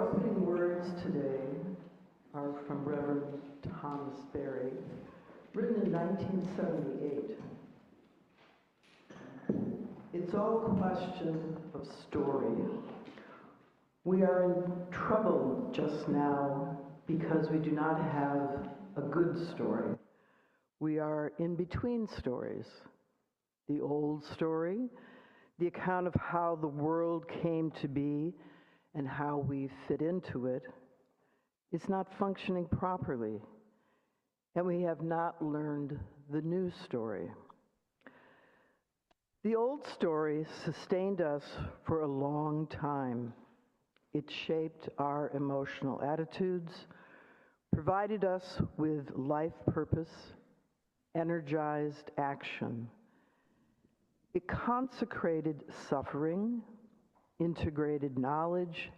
opening words today are from Reverend Thomas Berry, written in 1978. It's all a question of story. We are in trouble just now because we do not have a good story. We are in between stories. The old story, the account of how the world came to be and how we fit into it, is not functioning properly, and we have not learned the new story. The old story sustained us for a long time. It shaped our emotional attitudes, provided us with life purpose, energized action. It consecrated suffering, integrated knowledge,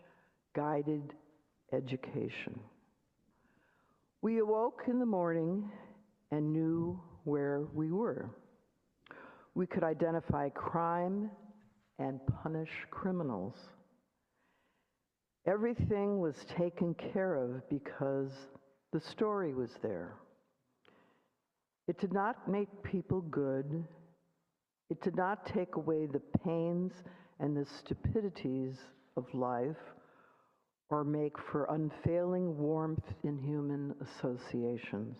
guided education. We awoke in the morning and knew where we were. We could identify crime and punish criminals. Everything was taken care of because the story was there. It did not make people good. It did not take away the pains and the stupidities of life or make for unfailing warmth in human associations.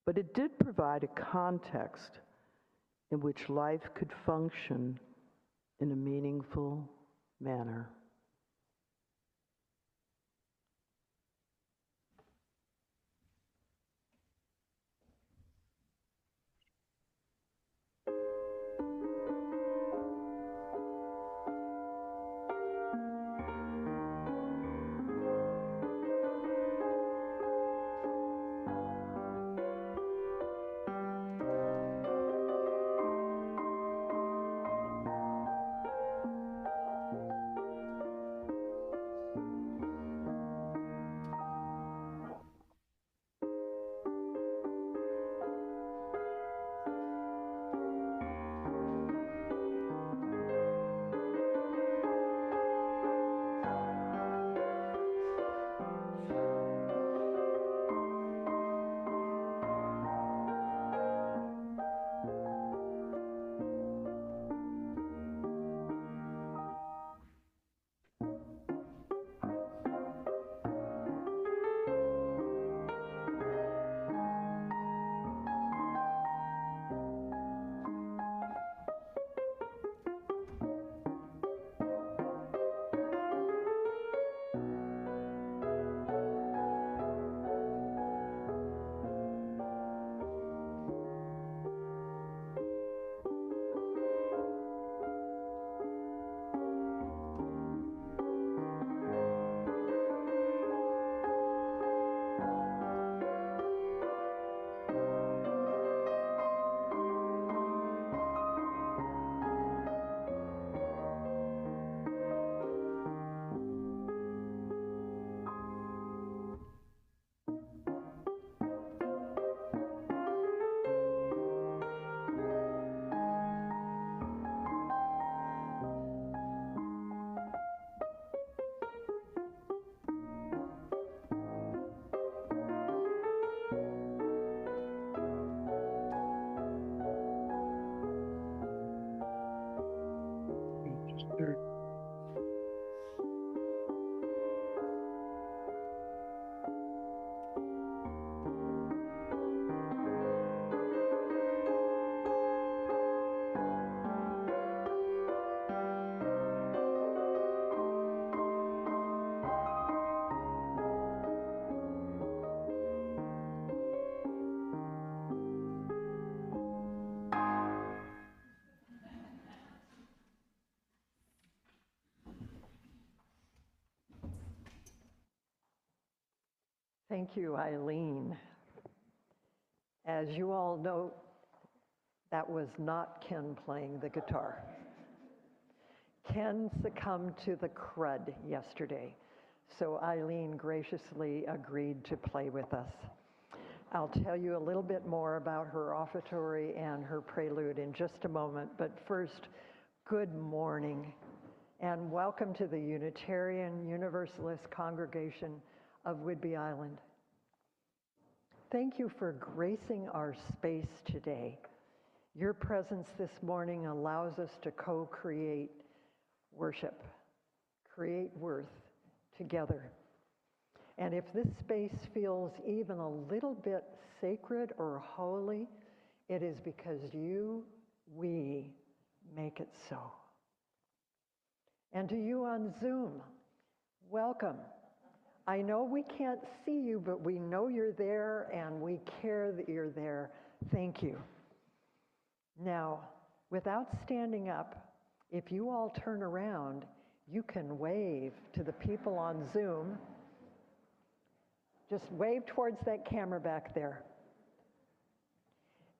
But it did provide a context in which life could function in a meaningful manner. Thank you, Eileen. As you all know, that was not Ken playing the guitar. Ken succumbed to the crud yesterday, so Eileen graciously agreed to play with us. I'll tell you a little bit more about her offertory and her prelude in just a moment, but first, good morning. and welcome to the Unitarian Universalist Congregation of Whidbey Island. Thank you for gracing our space today. Your presence this morning allows us to co-create worship, create worth together. And if this space feels even a little bit sacred or holy, it is because we make it so. And to you on Zoom, welcome. I know we can't see you, but we know you're there and we care that you're there. Thank you. Now, without standing up, if you all turn around, you can wave to the people on Zoom. Just wave towards that camera back there.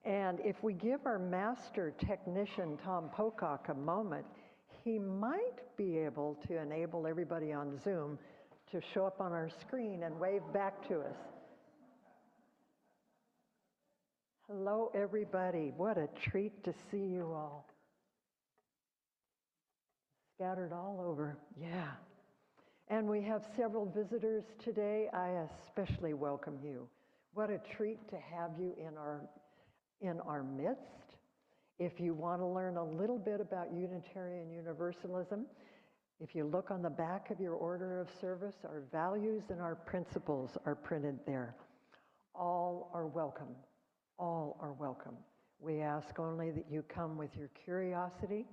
And if we give our master technician, Tom Pocock, a moment, he might be able to enable everybody on Zoom to show up on our screen and wave back to us. Hello, everybody. What a treat to see you all. Scattered all over. Yeah. And we have several visitors today. I especially welcome you. What a treat to have you in our midst. If you want to learn a little bit about Unitarian Universalism, if you look on the back of your order of service, our values and our principles are printed there. All are welcome. All are welcome. We ask only that you come with your curiosity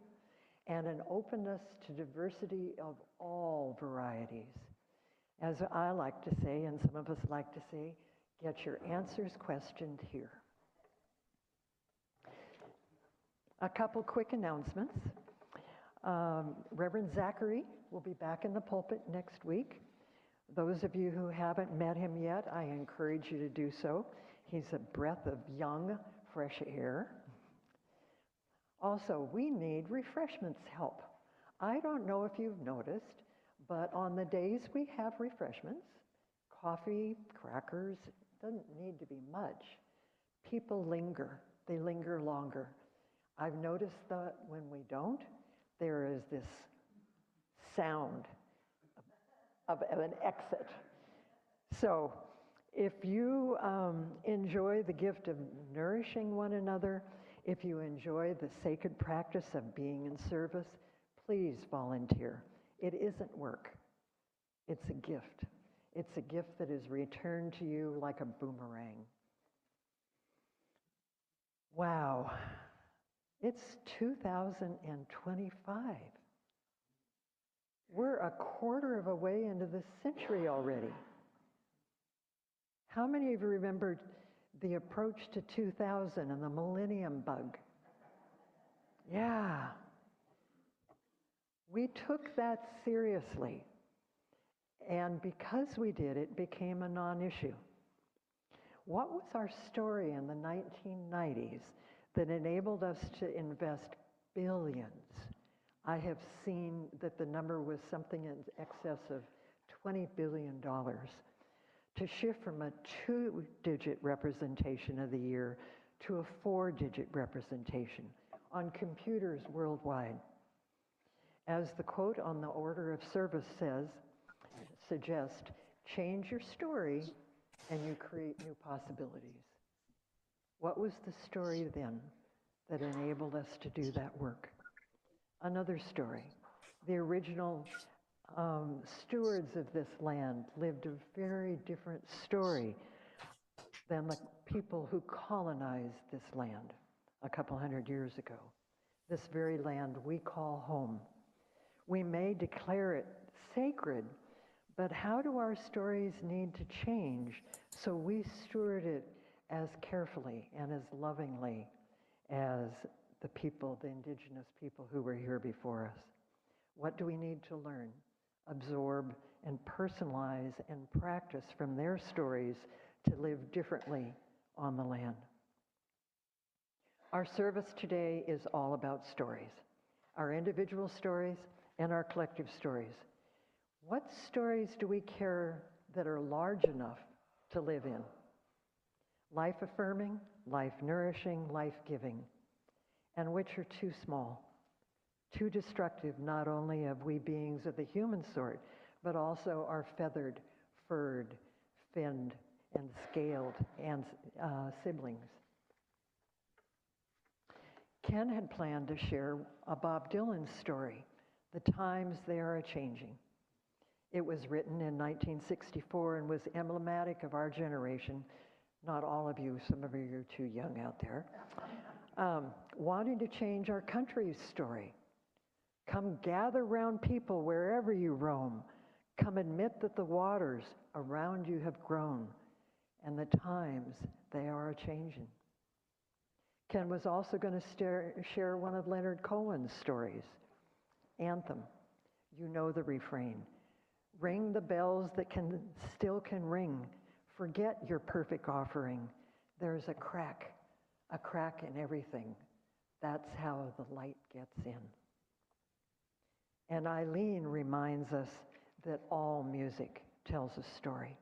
and an openness to diversity of all varieties. As I like to say, and some of us like to say, get your answers questioned here. A couple quick announcements. Reverend Zachary will be back in the pulpit next week. Those of you who haven't met him yet, I encourage you to do so. He's a breath of young, fresh air. Also, we need refreshments help. I don't know if you've noticed, but on the days we have refreshments, coffee, crackers, doesn't need to be much. People linger. They linger longer. I've noticed that when we don't, there is this sound of an exit. So if you enjoy the gift of nourishing one another, if you enjoy the sacred practice of being in service, please volunteer. It isn't work. It's a gift. It's a gift that is returned to you like a boomerang. Wow. It's 2025. We're a quarter of a way into this century already. How many of you remember the approach to 2000 and the millennium bug? Yeah. We took that seriously. And because we did, it became a non-issue. What was our story in the 1990s that enabled us to invest billions? I have seen that the number was something in excess of $20 billion to shift from a 2-digit representation of the year to a 4-digit representation on computers worldwide. As the quote on the order of service suggests, change your story and you create new possibilities. What was the story then that enabled us to do that work? Another story. The original stewards of this land lived a very different story than the people who colonized this land a couple hundred years ago. This very land we call home. We may declare it sacred, but how do our stories need to change so we steward it as carefully and as lovingly as the people, the indigenous people who were here before us? What do we need to learn, absorb, and personalize and practice from their stories to live differently on the land? Our service today is all about stories, our individual stories and our collective stories. What stories do we care that are large enough to live in? Life-affirming, life-nourishing, life-giving, and which are too small, too destructive not only of we beings of the human sort, but also our feathered, furred, finned, and scaled siblings. Ken had planned to share a Bob Dylan story, The Times They Are A-Changing. It was written in 1964 and was emblematic of our generation. Not all of you, some of you are too young out there. Wanting to change our country's story. Come gather round people wherever you roam. Come admit that the waters around you have grown, and the times they are a-changing. Ken was also going to share one of Leonard Cohen's stories, Anthem. You know the refrain. Ring the bells that still can ring. Forget your perfect offering. There's a crack in everything. That's how the light gets in. And Eileen reminds us that all music tells a story.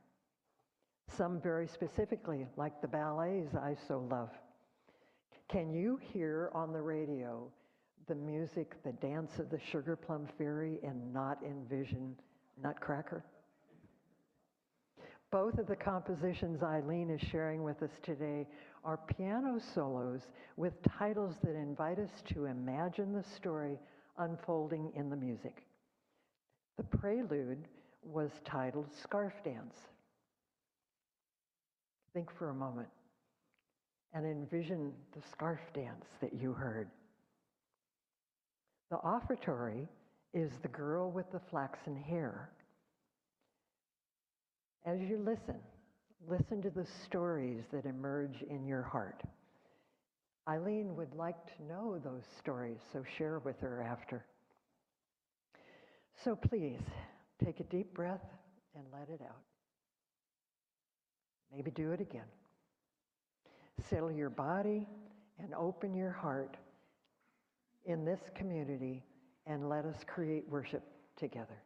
Some very specifically, like the ballets I so love. Can you hear on the radio the music, the dance of the Sugar Plum Fairy, and not envision Nutcracker? Both of the compositions Eileen is sharing with us today are piano solos with titles that invite us to imagine the story unfolding in the music. The prelude was titled Scarf Dance. Think for a moment and envision the scarf dance that you heard. The offertory is The Girl with the Flaxen Hair. As you listen to the stories that emerge in your heart. Eileen would like to know those stories, so share with her after. So please, take a deep breath and let it out. Maybe do it again. Settle your body and open your heart in this community, and let us create worship together.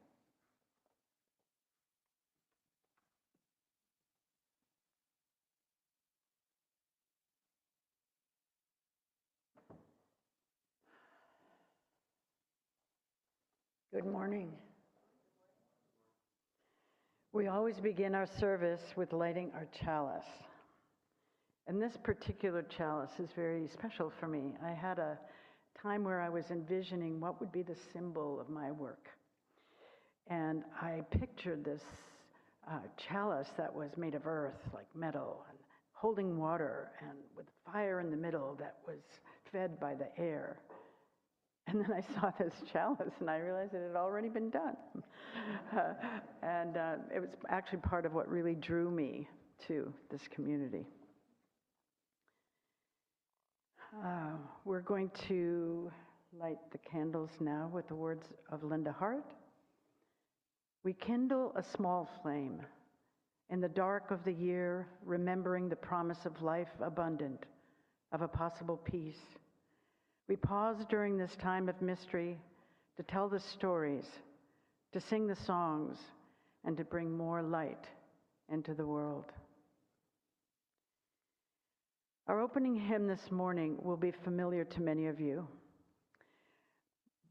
Good morning. We always begin our service with lighting our chalice. And this particular chalice is very special for me. I had a time where I was envisioning what would be the symbol of my work. And I pictured this chalice that was made of earth, like metal, and holding water, and with fire in the middle that was fed by the air. And then I saw this chalice, and I realized it had already been done. It was actually part of what really drew me to this community. We're going to light the candles now with the words of Linda Hart. We kindle a small flame in the dark of the year, remembering the promise of life abundant, of a possible peace. We pause during this time of mystery to tell the stories, to sing the songs, and to bring more light into the world. Our opening hymn this morning will be familiar to many of you,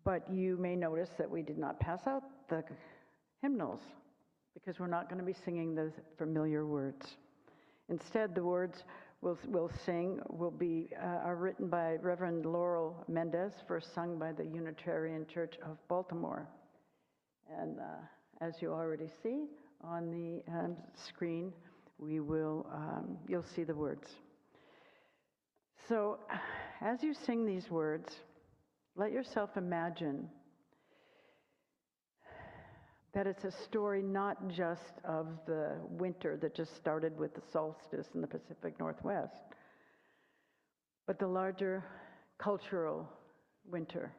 but you may notice that we did not pass out the hymnals because we're not going to be singing the familiar words. Instead, the words we'll sing are written by Reverend Laurel Mendez, first sung by the Unitarian Church of Baltimore. And as you already see on the screen, you'll see the words. So as you sing these words, let yourself imagine that it's a story not just of the winter that just started with the solstice in the Pacific Northwest, but the larger cultural winter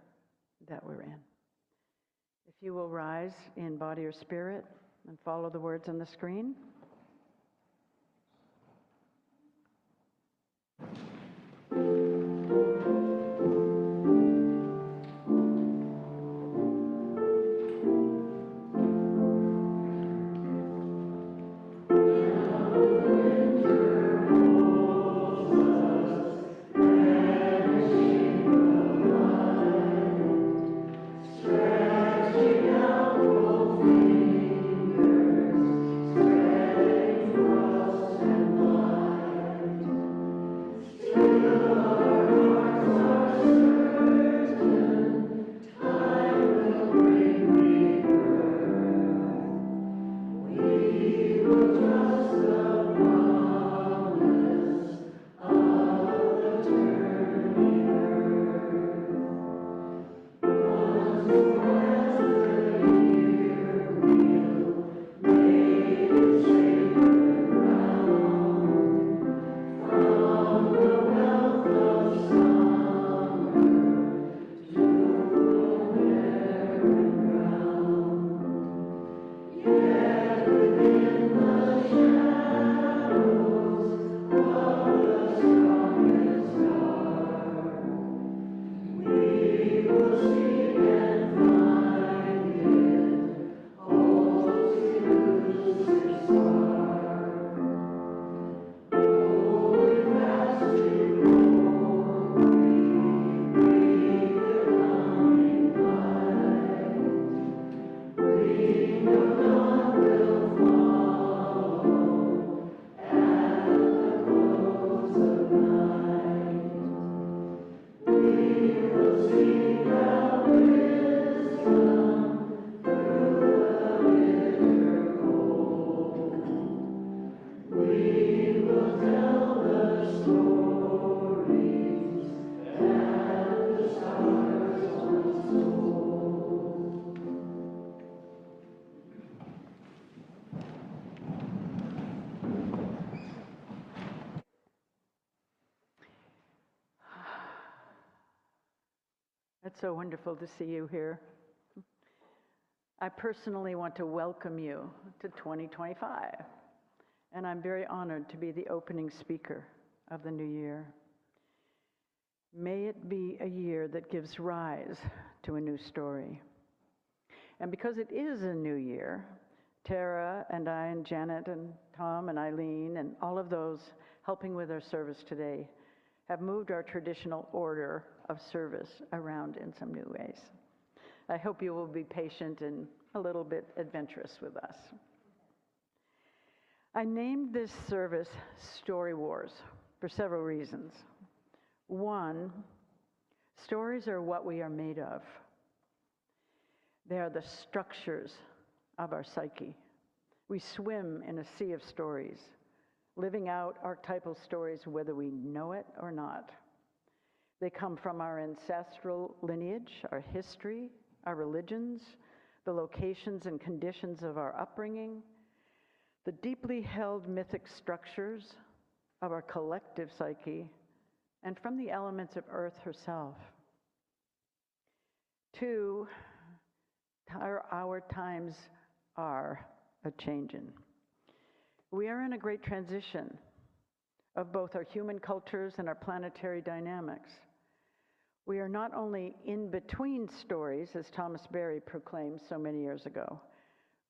that we're in. If you will rise in body or spirit and follow the words on the screen. It's so wonderful to see you here. I personally want to welcome you to 2025, and I'm very honored to be the opening speaker of the new year. May it be a year that gives rise to a new story. And because it is a new year, Tara and I and Janet and Tom and Eileen and all of those helping with our service today have moved our traditional order of service around in some new ways. I hope you will be patient and a little bit adventurous with us. I named this service Story Wars for several reasons. One, stories are what we are made of. They are the structures of our psyche. We swim in a sea of stories, living out archetypal stories whether we know it or not. They come from our ancestral lineage, our history, our religions, the locations and conditions of our upbringing, the deeply held mythic structures of our collective psyche, and from the elements of Earth herself. Two, our times are a-changin'. We are in a great transition of both our human cultures and our planetary dynamics. We are not only in between stories, as Thomas Berry proclaimed so many years ago,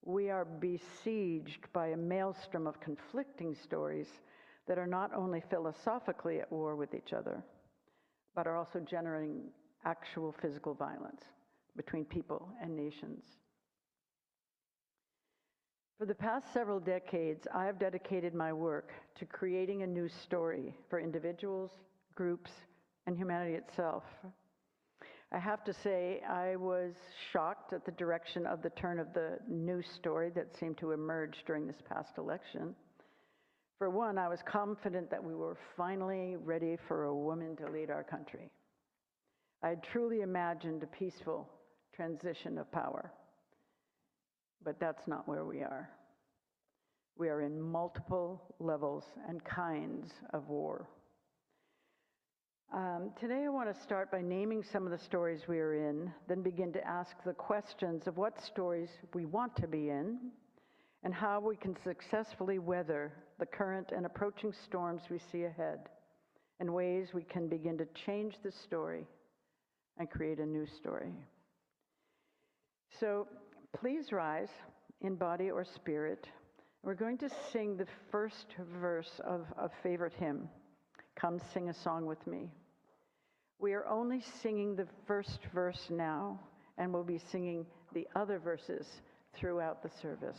we are besieged by a maelstrom of conflicting stories that are not only philosophically at war with each other, but are also generating actual physical violence between people and nations. For the past several decades, I have dedicated my work to creating a new story for individuals, groups, and humanity itself. I have to say, I was shocked at the direction of the turn of the new story that seemed to emerge during this past election. For one, I was confident that we were finally ready for a woman to lead our country. I had truly imagined a peaceful transition of power. But that's not where we are. We are in multiple levels and kinds of war. Today I want to start by naming some of the stories we are in, then begin to ask the questions of what stories we want to be in, and how we can successfully weather the current and approaching storms we see ahead, and ways we can begin to change the story and create a new story. So please rise in body or spirit. We're going to sing the first verse of a favorite hymn, Come Sing a Song with Me. We are only singing the first verse now, and we'll be singing the other verses throughout the service.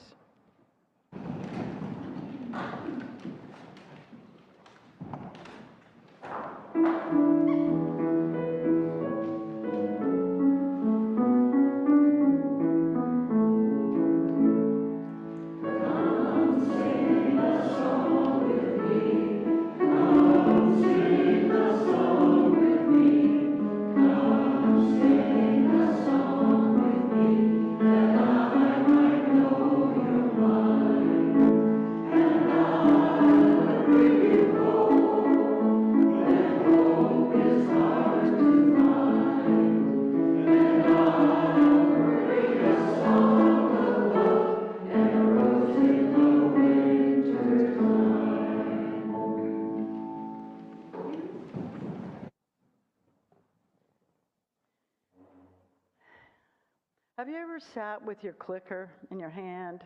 Have you ever sat with your clicker in your hand,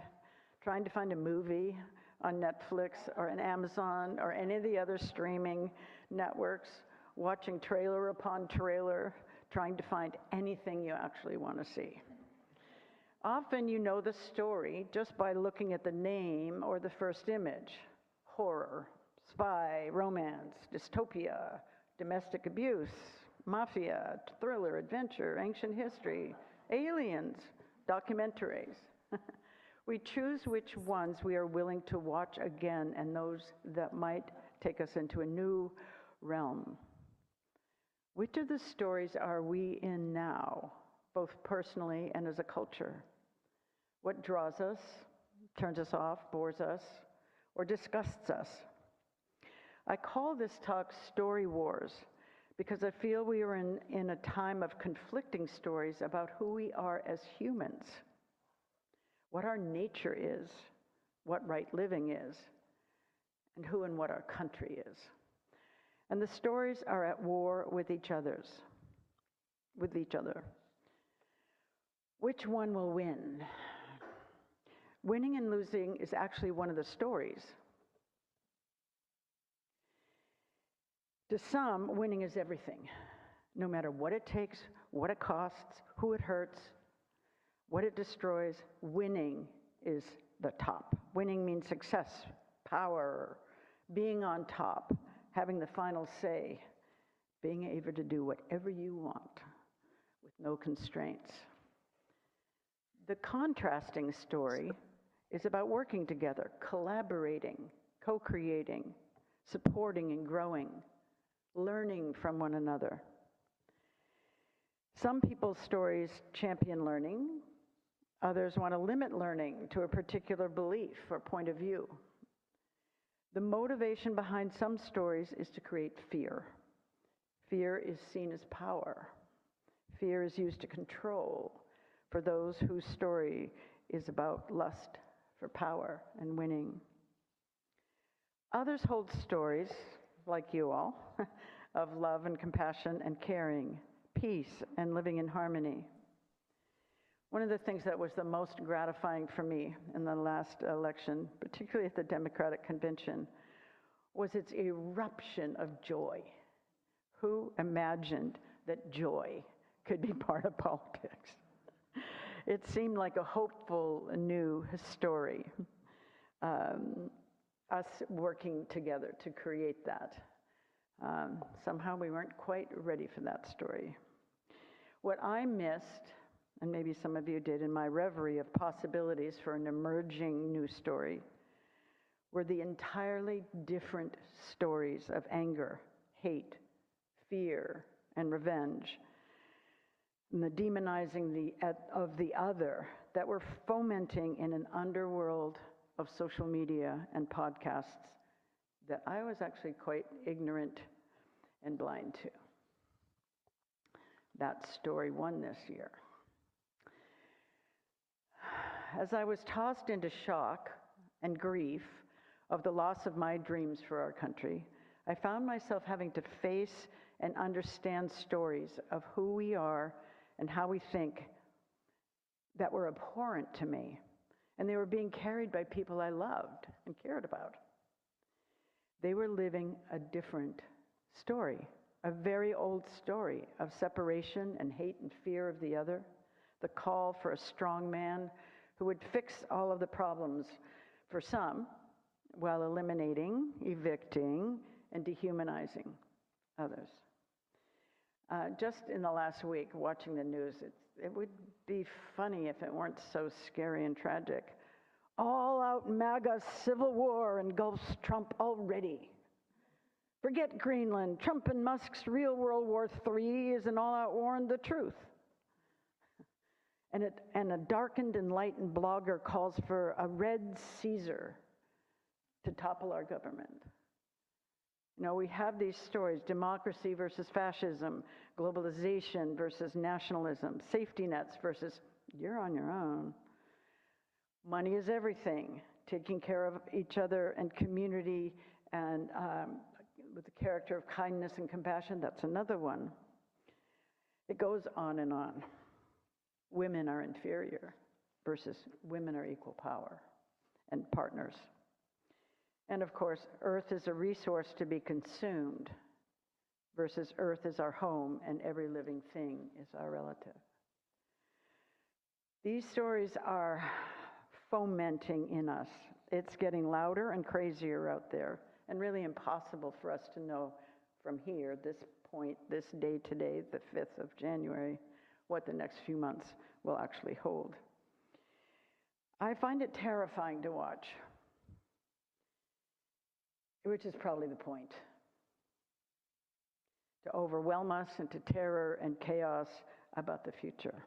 trying to find a movie on Netflix or on Amazon or any of the other streaming networks, watching trailer upon trailer, trying to find anything you actually want to see? Often you know the story just by looking at the name or the first image. Horror, spy, romance, dystopia, domestic abuse, mafia, thriller, adventure, ancient history, aliens, documentaries. We choose which ones we are willing to watch again and those that might take us into a new realm. Which of the stories are we in now, both personally and as a culture? What draws us, turns us off, bores us, or disgusts us? I call this talk Story Wars because I feel we are in a time of conflicting stories about who we are as humans, what our nature is, what right living is, and who and what our country is. And the stories are at war with each other. Which one will win? Winning and losing is actually one of the stories. To some, winning is everything, no matter what it takes, what it costs, who it hurts, what it destroys. Winning is the top. Winning means success, power, being on top, having the final say, being able to do whatever you want with no constraints. The contrasting story is about working together, collaborating, co-creating, supporting and growing, learning from one another. Some people's stories champion learning. Others want to limit learning to a particular belief or point of view. The motivation behind some stories is to create fear. Fear is seen as power. Fear is used to control for those whose story is about lust for power and winning. Others hold stories, like you all, of love and compassion and caring, peace and living in harmony. One of the things that was the most gratifying for me in the last election, particularly at the Democratic Convention, was its eruption of joy. Who imagined that joy could be part of politics? It seemed like a hopeful new story, us working together to create that. Somehow we weren't quite ready for that story. What I missed, and maybe some of you did in my reverie of possibilities for an emerging new story, were the entirely different stories of anger, hate, fear, and revenge, and the demonizing of the other that were fomenting in an underworld of social media and podcasts that I was actually quite ignorant and blind to. That story won this year. As I was tossed into shock and grief of the loss of my dreams for our country, I found myself having to face and understand stories of who we are and how we think that were abhorrent to me. And they were being carried by people I loved and cared about. They were living a different story, a very old story of separation and hate and fear of the other, the call for a strong man who would fix all of the problems for some while eliminating, evicting, and dehumanizing others. Just in the last week, watching the news, it would be funny if it weren't so scary and tragic. All-out MAGA civil war engulfs Trump already. Forget Greenland. Trump and Musk's real World War III is an all-out war on the truth. And a darkened, enlightened blogger calls for a red Caesar to topple our government. You know, we have these stories, democracy versus fascism, globalization versus nationalism, safety nets versus you're on your own. Money is everything, taking care of each other and community and with the character of kindness and compassion, that's another one. It goes on and on. Women are inferior versus women are equal power and partners. And of course, earth is a resource to be consumed versus earth is our home and every living thing is our relative. These stories are fomenting in us. It's getting louder and crazier out there and really impossible for us to know from here, this point, this day today, the 5th of January, what the next few months will actually hold. I find it terrifying to watch, which is probably the point. To overwhelm us into terror and chaos about the future.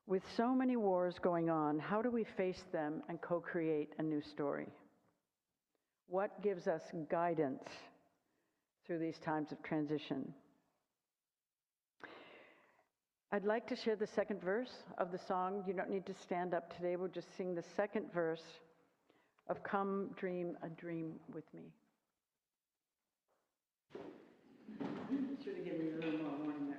With so many wars going on, how do we face them and co-create a new story? What gives us guidance through these times of transition. I'd like to share the second verse of the song. You don't need to stand up today. We'll just sing the second verse of Come Dream a Dream with Me. Should have given me a little more warning there.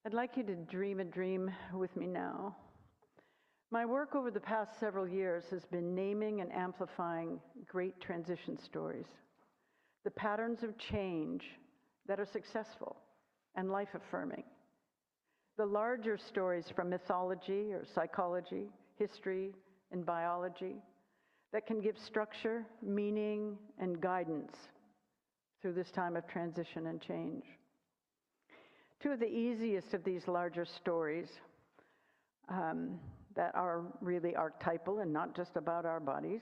I'd like you to dream a dream with me now. My work over the past several years has been naming and amplifying great transition stories, the patterns of change that are successful and life-affirming, the larger stories from mythology or psychology, history, and biology that can give structure, meaning, and guidance through this time of transition and change. Two of the easiest of these larger stories that are really archetypal and not just about our bodies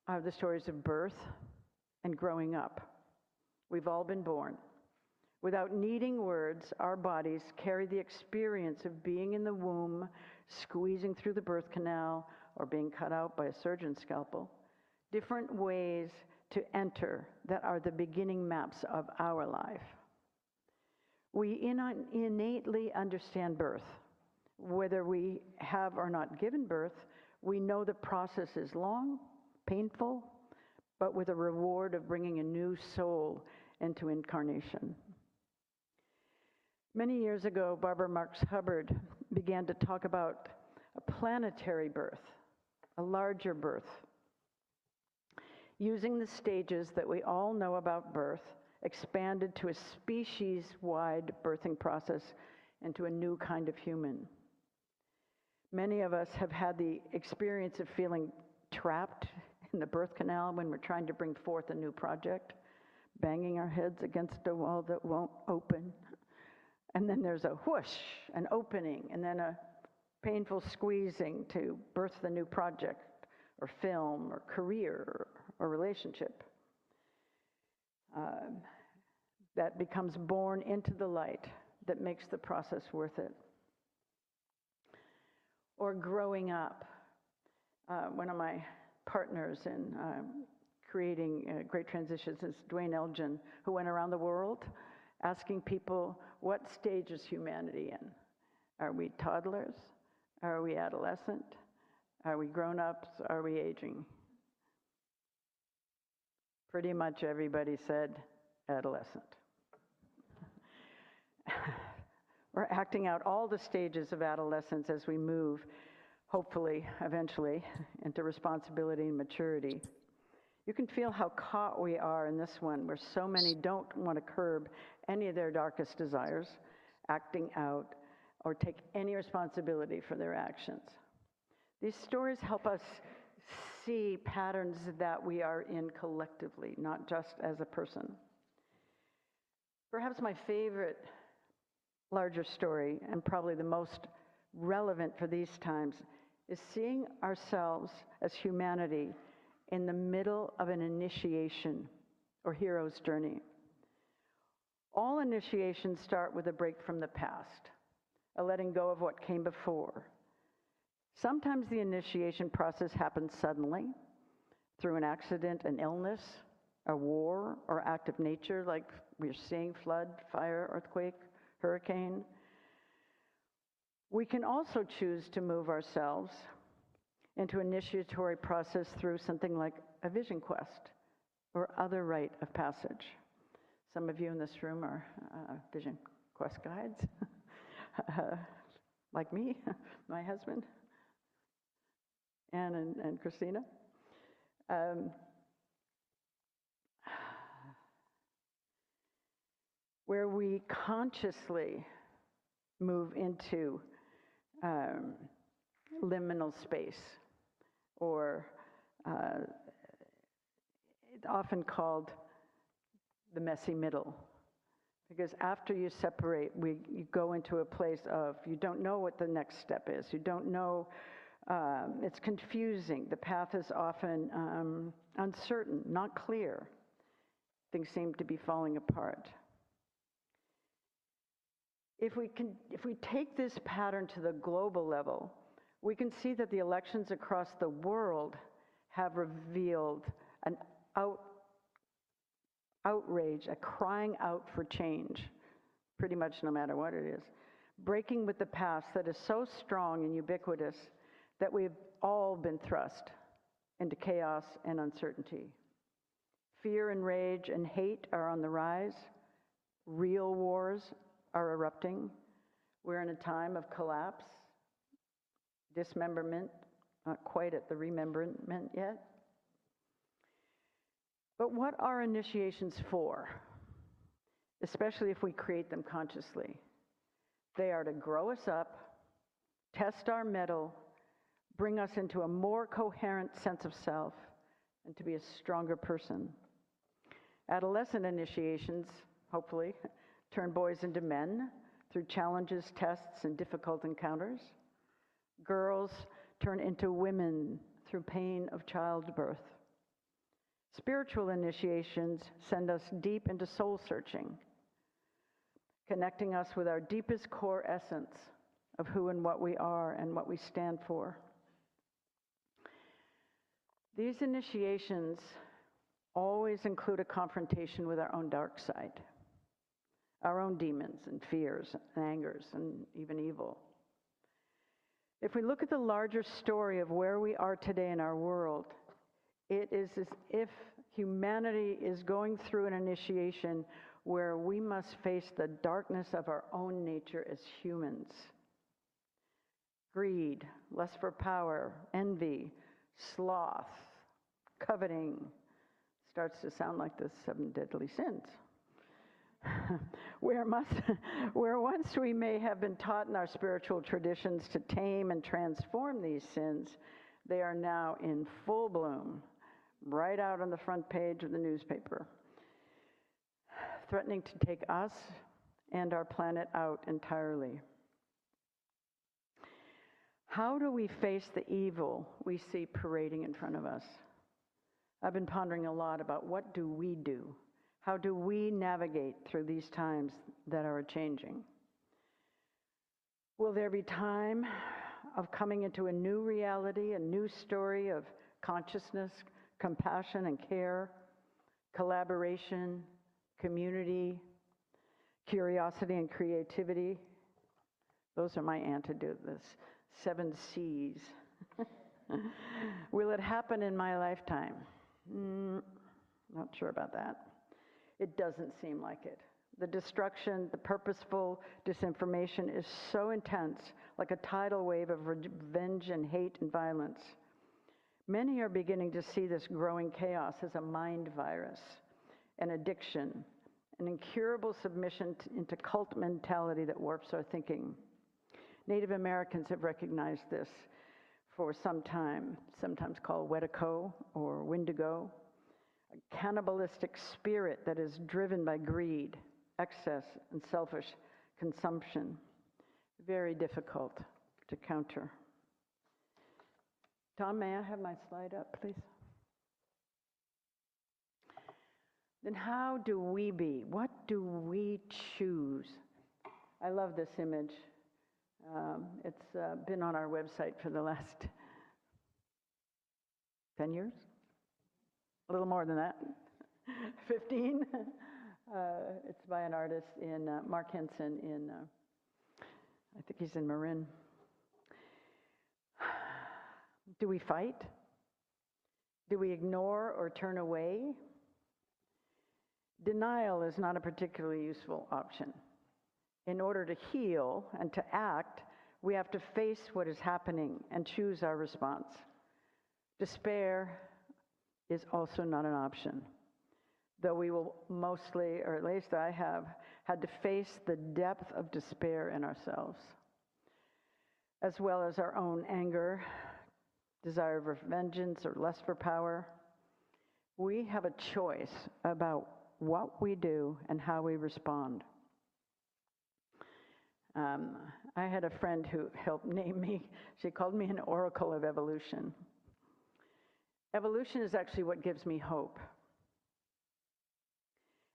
are the stories of birth and growing up. We've all been born. Without needing words, our bodies carry the experience of being in the womb, squeezing through the birth canal, or being cut out by a surgeon's scalpel. Different ways to enter that are the beginning maps of our life. We innately understand birth. Whether we have or not given birth, we know the process is long, painful, but with a reward of bringing a new soul into incarnation. Many years ago, Barbara Marx Hubbard began to talk about a planetary birth, a larger birth, using the stages that we all know about birth, expanded to a species-wide birthing process into a new kind of human. Many of us have had the experience of feeling trapped in the birth canal when we're trying to bring forth a new project, banging our heads against a wall that won't open. And then there's a whoosh, an opening, and then a painful squeezing to birth the new project or film or career or relationship. That becomes born into the light that makes the process worth it. Or growing up. One of my partners in creating great transitions is Dwayne Elgin, who went around the world asking people, what stage is humanity in? Are we toddlers? Are we adolescent? Are we grown-ups? Are we aging? Pretty much everybody said adolescent. We're acting out all the stages of adolescence as we move, hopefully, eventually, into responsibility and maturity. You can feel how caught we are in this one, where so many don't want to curb any of their darkest desires, acting out, or take any responsibility for their actions. These stories help us see patterns that we are in collectively, not just as a person. Perhaps my favorite larger story, and probably the most relevant for these times, is seeing ourselves as humanity in the middle of an initiation or hero's journey. All initiations start with a break from the past, a letting go of what came before. Sometimes the initiation process happens suddenly through an accident, an illness, a war, or act of nature like we're seeing flood, fire, earthquake, hurricane. We can also choose to move ourselves into initiatory process through something like a vision quest or other rite of passage. Some of you in this room are vision quest guides, like me, my husband, Anne and Christina. where we consciously move into liminal space, or it's often called the messy middle. Because after you separate, you go into a place of, you don't know what the next step is. You don't know, it's confusing. The path is often uncertain, not clear. Things seem to be falling apart. If we take this pattern to the global level, we can see that the elections across the world have revealed an outrage, a crying out for change, pretty much no matter what it is. Breaking with the past that is so strong and ubiquitous that we've all been thrust into chaos and uncertainty. Fear and rage and hate are on the rise. Real wars are erupting. We're in a time of collapse, dismemberment, not quite at the rememberment yet. But what are initiations for? Especially if we create them consciously. They are to grow us up, test our mettle, bring us into a more coherent sense of self, and to be a stronger person. Adolescent initiations, hopefully, turn boys into men through challenges, tests, and difficult encounters. Girls turn into women through pain of childbirth. Spiritual initiations send us deep into soul searching, connecting us with our deepest core essence of who and what we are and what we stand for. These initiations always include a confrontation with our own dark side, our own demons and fears and angers and even evil. If we look at the larger story of where we are today in our world, it is as if humanity is going through an initiation where we must face the darkness of our own nature as humans. Greed, lust for power, envy, sloth, coveting, starts to sound like the 7 deadly sins. Where once we may have been taught in our spiritual traditions to tame and transform these sins, they are now in full bloom, right out on the front page of the newspaper, threatening to take us and our planet out entirely. How do we face the evil we see parading in front of us? I've been pondering a lot about what do we do? How do we navigate through these times that are changing? Will there be time of coming into a new reality, a new story of consciousness, compassion and care, collaboration, community, curiosity and creativity? Those are my antidote, the 7 C's. Will it happen in my lifetime? Not sure about that. It doesn't seem like it. The destruction, the purposeful disinformation is so intense, like a tidal wave of revenge and hate and violence. Many are beginning to see this growing chaos as a mind virus, an addiction, an incurable submission into cult mentality that warps our thinking. Native Americans have recognized this for some time, sometimes called Wetico or Wendigo, a cannibalistic spirit that is driven by greed, excess, and selfish consumption. Very difficult to counter. Tom, may I have my slide up, please? Then how do we be? What do we choose? I love this image. It's been on our website for the last 10 years? A little more than that, 15. It's by an artist in Mark Henson in, I think he's in Marin. Do we fight? Do we ignore or turn away? Denial is not a particularly useful option. In order to heal and to act, we have to face what is happening and choose our response. Despair is also not an option. though we will mostly, or at least I have, had to face the depth of despair in ourselves, as well as our own anger, desire for vengeance or lust for power. We have a choice about what we do and how we respond. I had a friend who helped name me. She called me an oracle of evolution. Evolution is actually what gives me hope,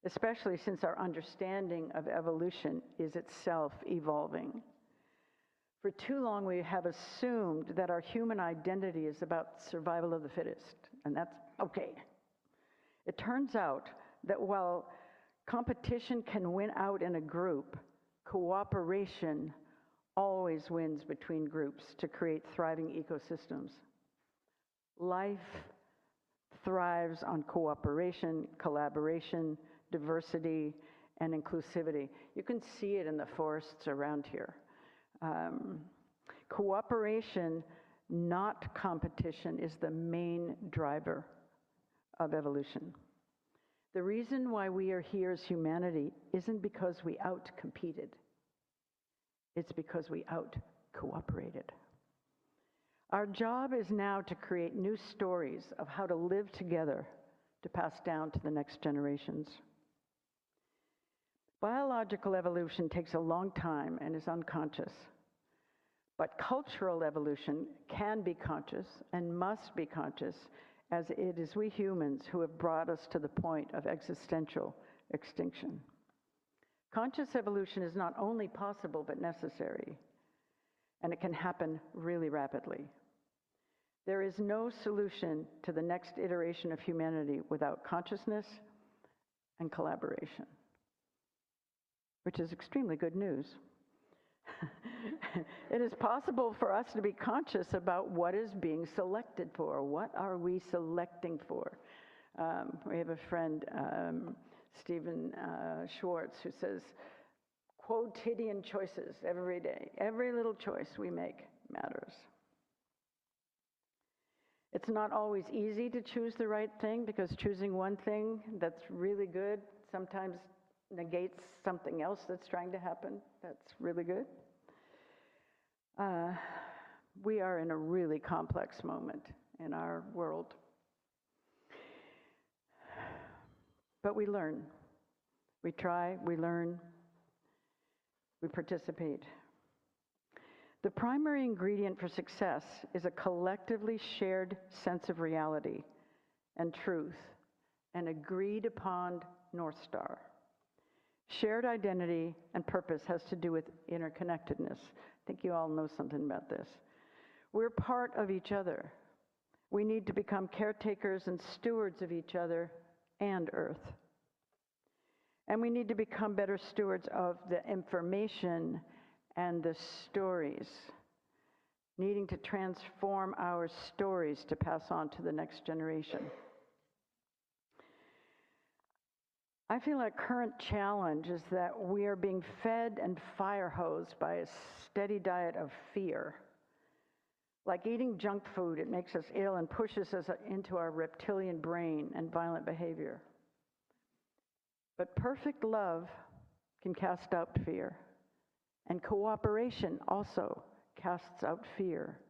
especially since our understanding of evolution is itself evolving. For too long, we have assumed that our human identity is about survival of the fittest, and that's okay. It turns out that while competition can win out in a group, cooperation always wins between groups to create thriving ecosystems. Life thrives on cooperation, collaboration, diversity, and inclusivity. You can see it in the forests around here. Cooperation, not competition, is the main driver of evolution. The reason why we are here as humanity isn't because we out-competed. It's because we out-cooperated. Our job is now to create new stories of how to live together to pass down to the next generations. Biological evolution takes a long time and is unconscious. But cultural evolution can be conscious and must be conscious, as it is we humans who have brought us to the point of existential extinction. Conscious evolution is not only possible but necessary, and it can happen really rapidly. There is no solution to the next iteration of humanity without consciousness and collaboration, which is extremely good news. It is possible for us to be conscious about what is being selected for. What are we selecting for? We have a friend, Stephen Schwartz, who says, quotidian choices every day. Every little choice we make matters. It's not always easy to choose the right thing, because choosing one thing that's really good sometimes negates something else that's trying to happen that's really good. We are in a really complex moment in our world. But we learn. We try, we learn, we participate. The primary ingredient for success is a collectively shared sense of reality and truth, an agreed upon North Star. Shared identity and purpose has to do with interconnectedness. I think you all know something about this. We're part of each other. We need to become caretakers and stewards of each other and Earth. And we need to become better stewards of the information and the stories, needing to transform our stories to pass on to the next generation. I feel our current challenge is that we are being fed and fire hosed by a steady diet of fear. Like eating junk food, it makes us ill and pushes us into our reptilian brain and violent behavior. But perfect love can cast out fear, and cooperation also casts out fear.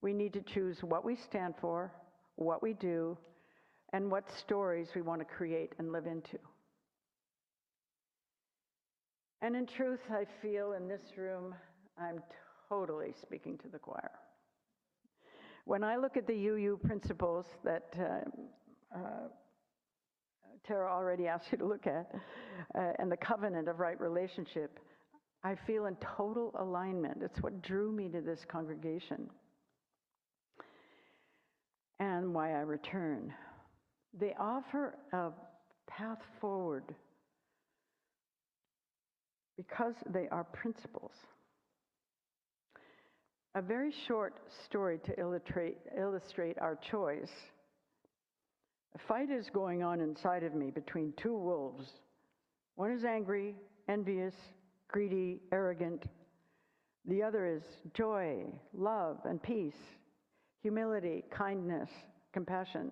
We need to choose what we stand for, what we do, and what stories we want to create and live into. And in truth, I feel in this room, I'm totally speaking to the choir. When I look at the UU principles that Tara already asked you to look at, and the covenant of right relationship, I feel in total alignment. It's what drew me to this congregation and why I return. They offer a path forward because they are principles. A very short story to illustrate our choice. A fight is going on inside of me between two wolves. One is angry, envious, greedy, arrogant. The other is joy, love, and peace, humility, kindness, compassion,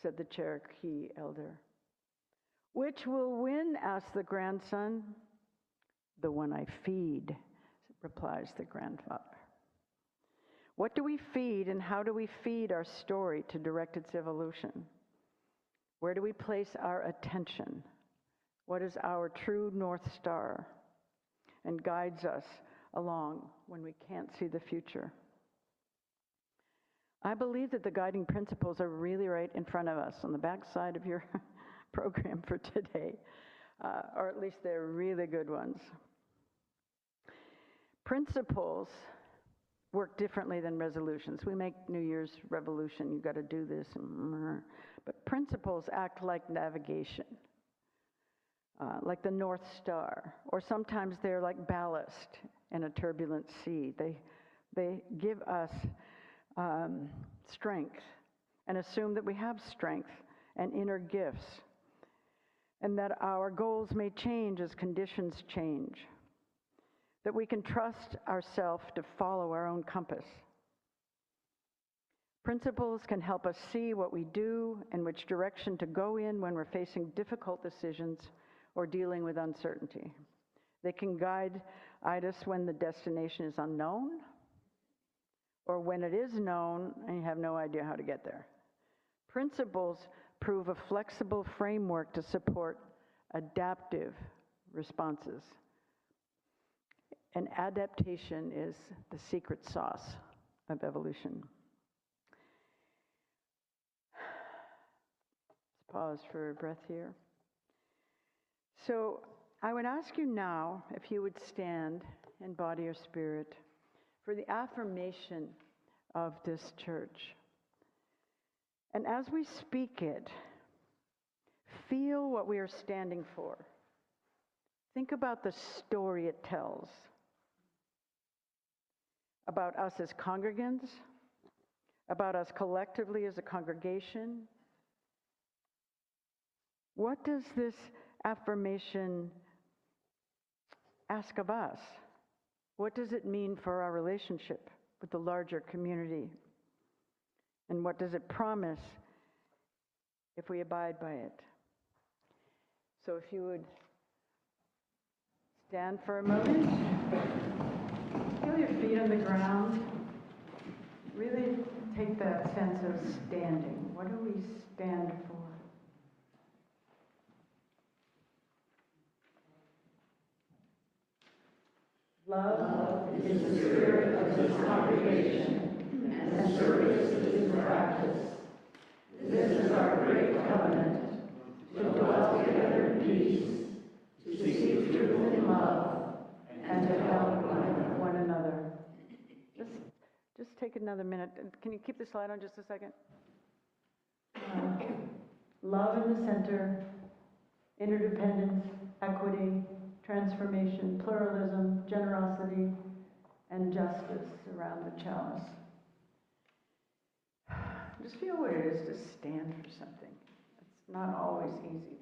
said the Cherokee elder. Which will win, asks the grandson. The one I feed, replies the grandfather. What do we feed and how do we feed our story to direct its evolution? Where do we place our attention? What is our true North Star and guides us along when we can't see the future? I believe that the guiding principles are really right in front of us on the back side of your program for today, or at least they're really good ones. Principles work differently than resolutions. We make New Year's revolution, you got to do this, but principles act like navigation, like the North Star, or sometimes they're like ballast in a turbulent sea. They give us strength and assume that we have strength and inner gifts, and that our goals may change as conditions change, that we can trust ourselves to follow our own compass. Principles can help us see what we do and which direction to go in when we're facing difficult decisions or dealing with uncertainty. They can guide us when the destination is unknown, or when it is known and you have no idea how to get there. Principles prove a flexible framework to support adaptive responses. And adaptation is the secret sauce of evolution. Let's pause for a breath here. So I would ask you now if you would stand in body or spirit for the affirmation of this church. And as we speak it, feel what we are standing for. Think about the story it tells about us as congregants, about us collectively as a congregation. What does this affirmation ask of us? What does it mean for our relationship with the larger community? And what does it promise if we abide by it? So if you would stand for a moment, feel your feet on the ground. Really take that sense of standing. What do we stand for? Love is the spirit of this congregation, and service is the practice. This is our great covenant, to dwell together in peace, to seek truth in love, and to help one another. Just take another minute. Can you keep the slide on just a second? Love in the center, interdependence, equity, transformation, pluralism, generosity, and justice around the chalice. Just feel what it is to stand for something. It's not always easy.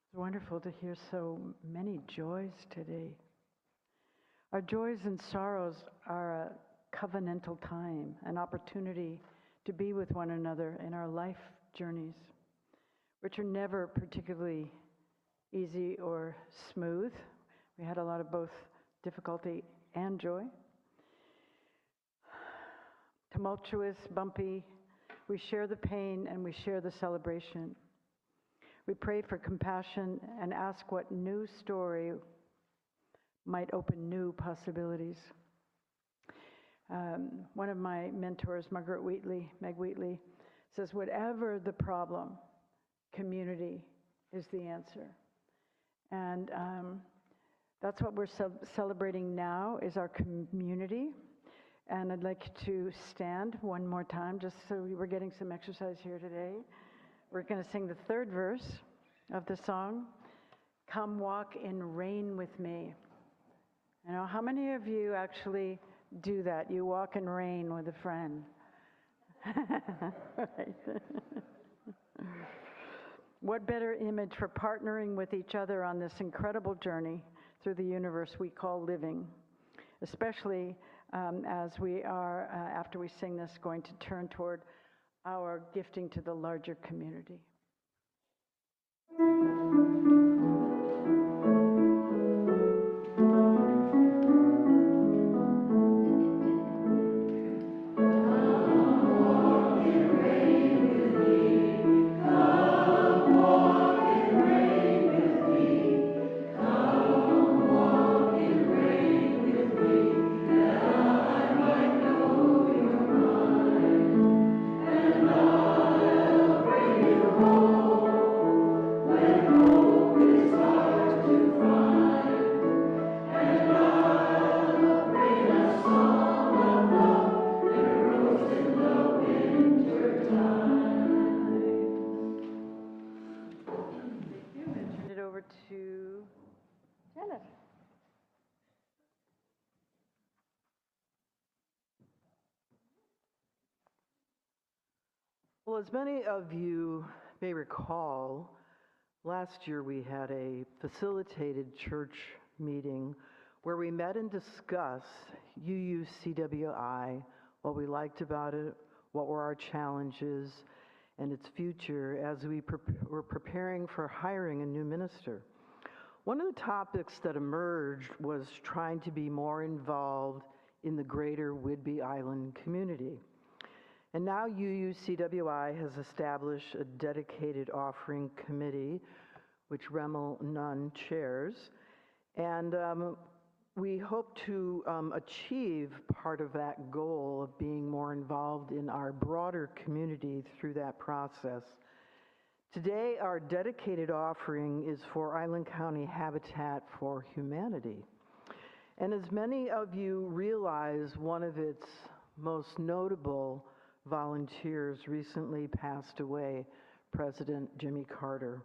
It's wonderful to hear so many joys today. Our joys and sorrows are a covenantal time, an opportunity to be with one another in our life journeys, which are never particularly easy or smooth. We had a lot of both difficulty and joy. Tumultuous, bumpy, we share the pain and we share the celebration. We pray for compassion and ask what new story might open new possibilities. One of my mentors, Meg Wheatley, says, whatever the problem, community is the answer. And that's what we're celebrating now, is our community. And I'd like to stand one more time, just so we're getting some exercise here today. We're going to sing the third verse of the song, Come Walk in Rain with Me. You know, how many of you actually do that? You walk in rain with a friend. Right. What better image for partnering with each other on this incredible journey through the universe we call living, especially as we are, after we sing this, going to turn toward our gifting to the larger community. To Janet. Well, as many of you may recall, last year we had a facilitated church meeting where we met and discussed UUCWI, what we liked about it, what were our challenges, and its future as we were preparing for hiring a new minister. One of the topics that emerged was trying to be more involved in the greater Whidbey Island community. And now UUCWI has established a dedicated offering committee, which Remel Nunn chairs, and we hope to achieve part of that goal of being more involved in our broader community through that process. Today, our dedicated offering is for Island County Habitat for Humanity. And as many of you realize, one of its most notable volunteers recently passed away, President Jimmy Carter.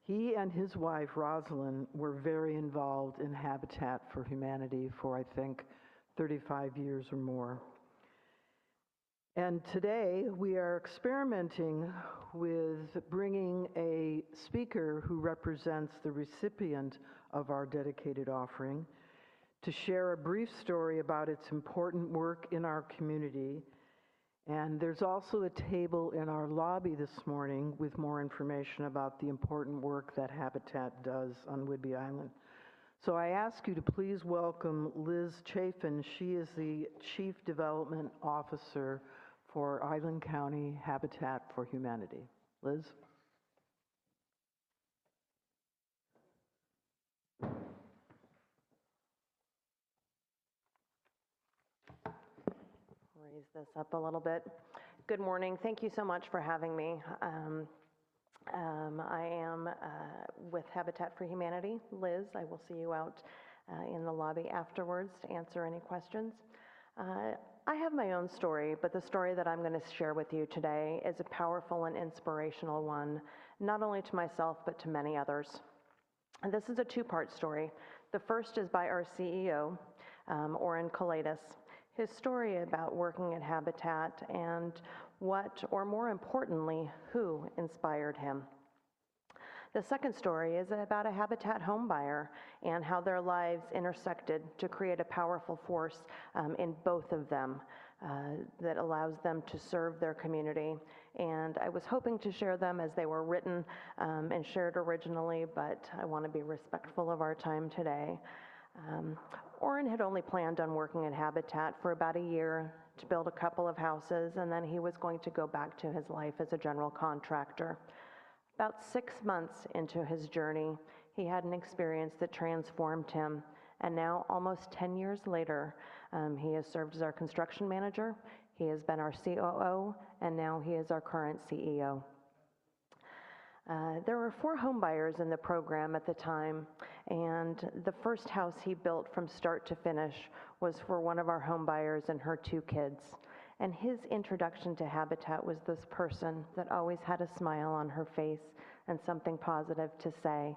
He and his wife, Rosalind, were very involved in Habitat for Humanity for, I think, 35 years or more. And today, we are experimenting with bringing a speaker who represents the recipient of our dedicated offering to share a brief story about its important work in our community. And there's also a table in our lobby this morning with more information about the important work that Habitat does on Whidbey Island. So I ask you to please welcome Liz Chafin. She is the Chief Development Officer for Island County Habitat for Humanity. Liz? Raise this up a little bit. Good morning. Thank you so much for having me. I am with Habitat for Humanity. Liz, I will see you out in the lobby afterwards to answer any questions. I have my own story, but the story that I'm going to share with you today is a powerful and inspirational one, not only to myself, but to many others. And this is a two-part story. The first is by our CEO, Oren Kalaidis. His story about working at Habitat and what, or more importantly, who inspired him. The second story is about a Habitat homebuyer and how their lives intersected to create a powerful force in both of them that allows them to serve their community. And I was hoping to share them as they were written and shared originally, but I want to be respectful of our time today. Oren had only planned on working at Habitat for about a year to build a couple of houses, and then he was going to go back to his life as a general contractor. About 6 months into his journey, he had an experience that transformed him, and now, almost 10 years later, he has served as our construction manager, he has been our COO, and now he is our current CEO. There were 4 home buyers in the program at the time, and the first house he built from start to finish was for one of our home buyers and her 2 kids. And his introduction to Habitat was this person that always had a smile on her face and something positive to say.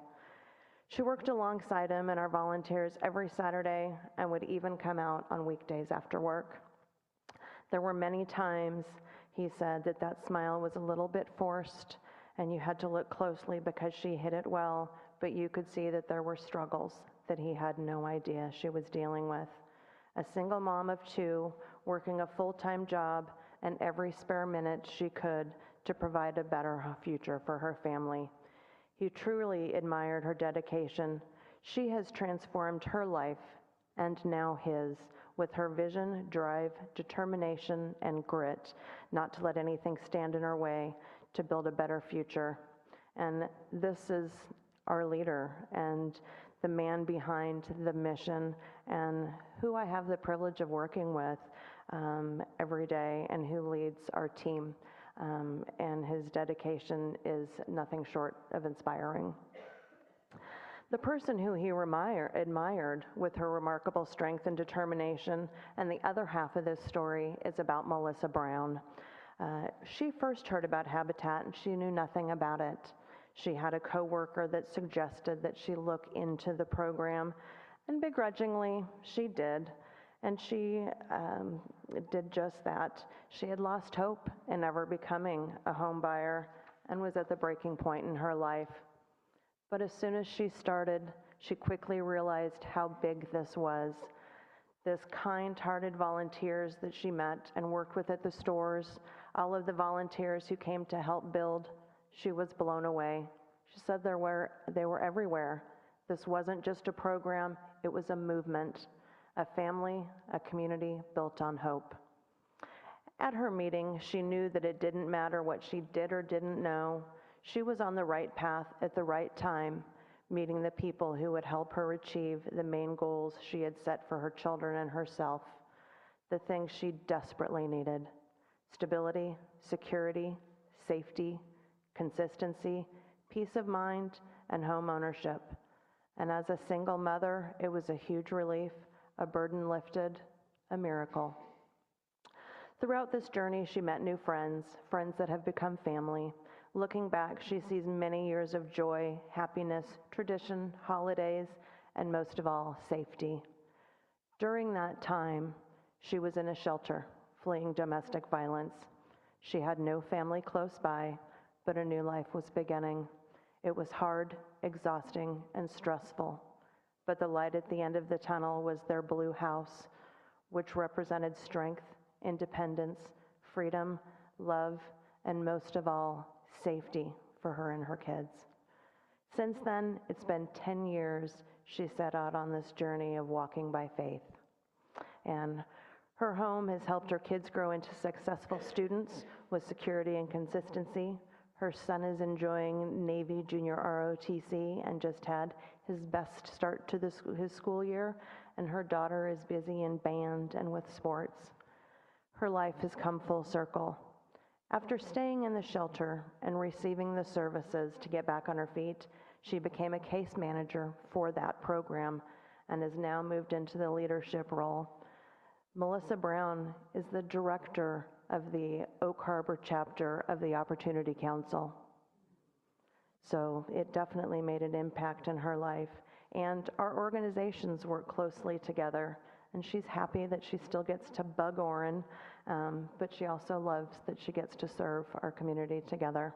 She worked alongside him and our volunteers every Saturday and would even come out on weekdays after work. There were many times, he said, that smile was a little bit forced, and you had to look closely because she hid it well, but you could see that there were struggles that he had no idea she was dealing with. a single mom of two, working a full-time job and every spare minute she could to provide a better future for her family. He truly admired her dedication. She has transformed her life and now his with her vision, drive, determination, and grit, not to let anything stand in her way, to build a better future. And this is our leader and the man behind the mission, and who I have the privilege of working with every day, and who leads our team. And his dedication is nothing short of inspiring. The person who he admired with her remarkable strength and determination, and the other half of this story is about Melissa Brown. She first heard about Habitat and she knew nothing about it. She had a coworker that suggested that she look into the program, and begrudgingly she did. And she did just that. She had lost hope in ever becoming a home buyer and was at the breaking point in her life. But as soon as she started, she quickly realized how big this was. This kind-hearted volunteers that she met and worked with at the stores, all of the volunteers who came to help build, she was blown away. She said they were everywhere. This wasn't just a program, it was a movement, a family, a community built on hope. At her meeting, she knew that it didn't matter what she did or didn't know. She was on the right path at the right time, meeting the people who would help her achieve the main goals she had set for her children and herself, the things she desperately needed: stability, security, safety, consistency, peace of mind, and home ownership. And as a single mother, it was a huge relief, a burden lifted, a miracle. Throughout this journey, she met new friends, friends that have become family. Looking back, she sees many years of joy, happiness, tradition, holidays, and most of all, safety. During that time, she was in a shelter, fleeing domestic violence. She had no family close by, but a new life was beginning. It was hard, exhausting, and stressful. But the light at the end of the tunnel was their blue house, which represented strength, independence, freedom, love, and most of all, safety for her and her kids. Since then, it's been 10 years she set out on this journey of walking by faith. And her home has helped her kids grow into successful students with security and consistency. Her son is enjoying Navy Junior ROTC and just had his best start to his school year, and her daughter is busy in band and with sports. Her life has come full circle. After staying in the shelter and receiving the services to get back on her feet, she became a case manager for that program and has now moved into the leadership role. Melissa Brown is the director of the Oak Harbor chapter of the Opportunity Council. So it definitely made an impact in her life. And our organizations work closely together. And she's happy that she still gets to bug Orrin, but she also loves that she gets to serve our community together.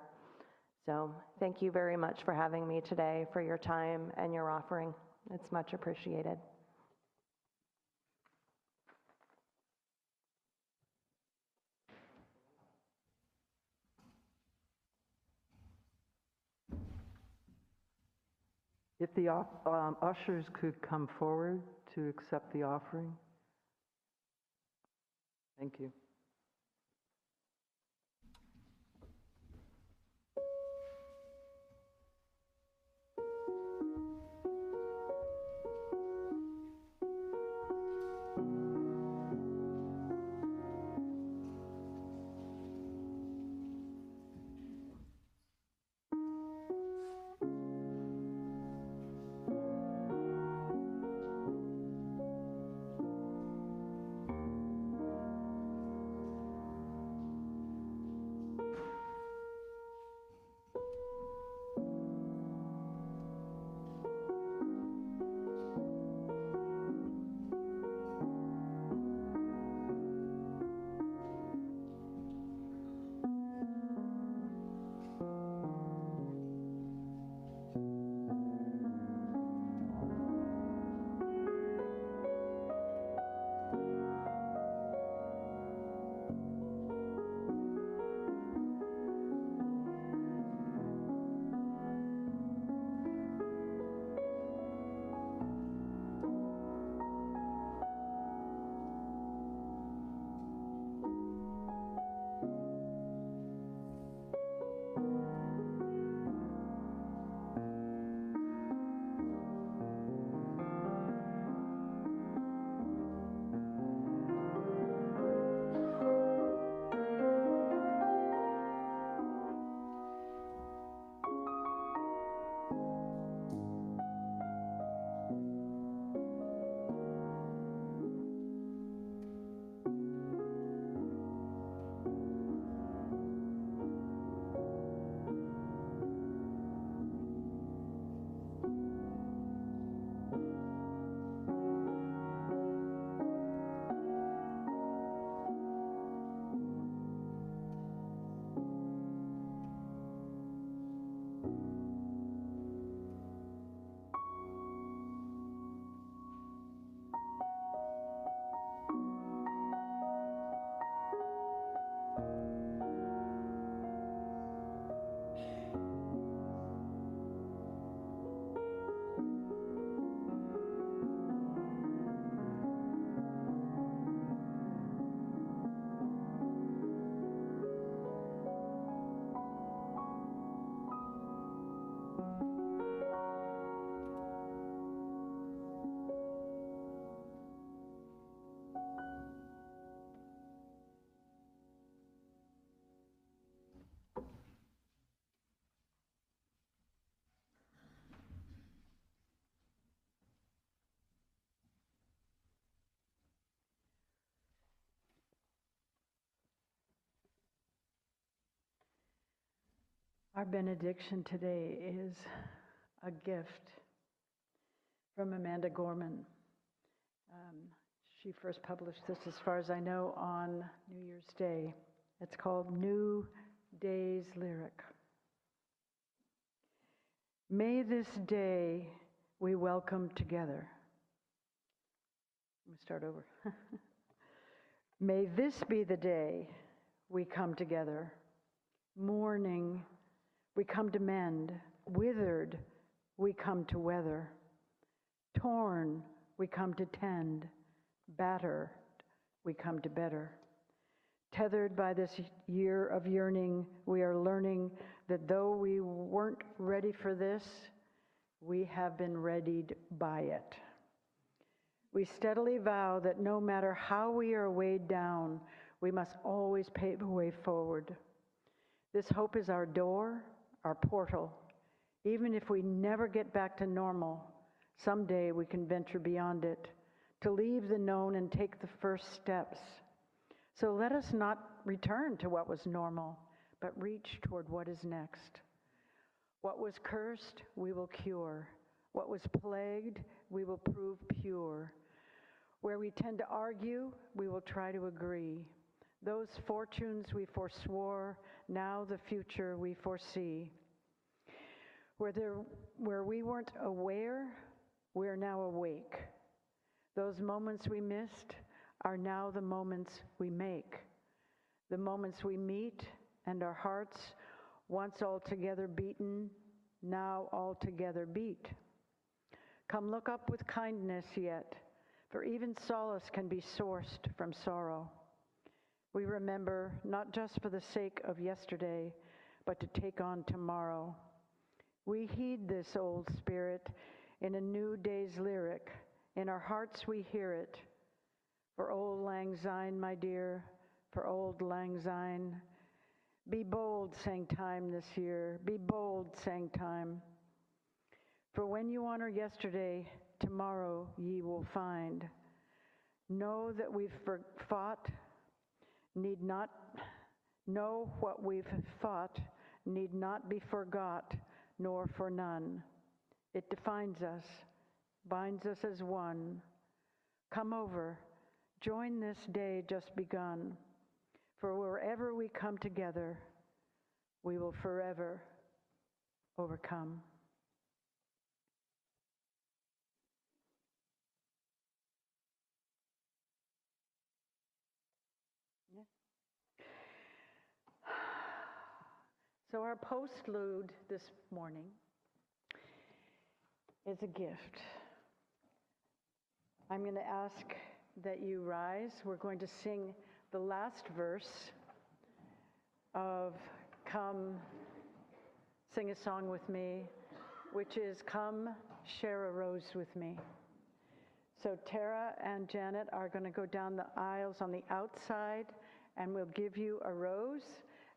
So thank you very much for having me today, for your time and your offering. It's much appreciated. If the ushers could come forward to accept the offering. Thank you. Our benediction today is a gift from Amanda Gorman. She first published this, as far as I know, on New Year's Day. It's called New Day's Lyric. May this day we welcome together. Let me start over. May this be the day we come together. Mourning, we come to mend. Withered, we come to weather. Torn, we come to tend. Battered, we come to better. Tethered by this year of yearning, we are learning that though we weren't ready for this, we have been readied by it. We steadily vow that no matter how we are weighed down, we must always pave a way forward. This hope is our door, our portal. Even if we never get back to normal, someday we can venture beyond it, to leave the known and take the first steps. So let us not return to what was normal, but reach toward what is next. What was cursed, we will cure. What was plagued, we will prove pure. Where we tend to argue, we will try to agree. Those fortunes we forswore, now the future we foresee. Where we weren't aware, we are now awake. Those moments we missed are now the moments we make. The moments we meet and our hearts, once altogether beaten, now altogether beat. Come look up with kindness yet, for even solace can be sourced from sorrow. We remember not just for the sake of yesterday, but to take on tomorrow. We heed this old spirit in a new day's lyric. In our hearts we hear it. For old lang syne, my dear, for old lang syne. Be bold, sang time this year. Be bold, sang time. For when you honor yesterday, tomorrow ye will find. Know that we've fought, need not, know what we've fought, need not be forgot, nor for none. It defines us, binds us as one. Come over, join this day just begun, for wherever we come together, we will forever overcome. So our postlude this morning is a gift. I'm going to ask that you rise. We're going to sing the last verse of Come Sing a Song with Me, which is Come Share a Rose with Me. So Tara and Janet are going to go down the aisles on the outside, and we'll give you a rose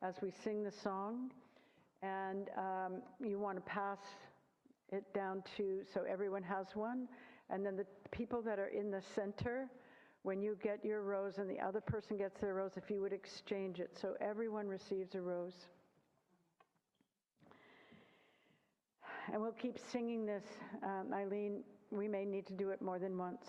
as we sing the song. And you want to pass it down so everyone has one. And then the people that are in the center, when you get your rose and the other person gets their rose, if you would exchange it so everyone receives a rose. And we'll keep singing this. Eileen, we may need to do it more than once.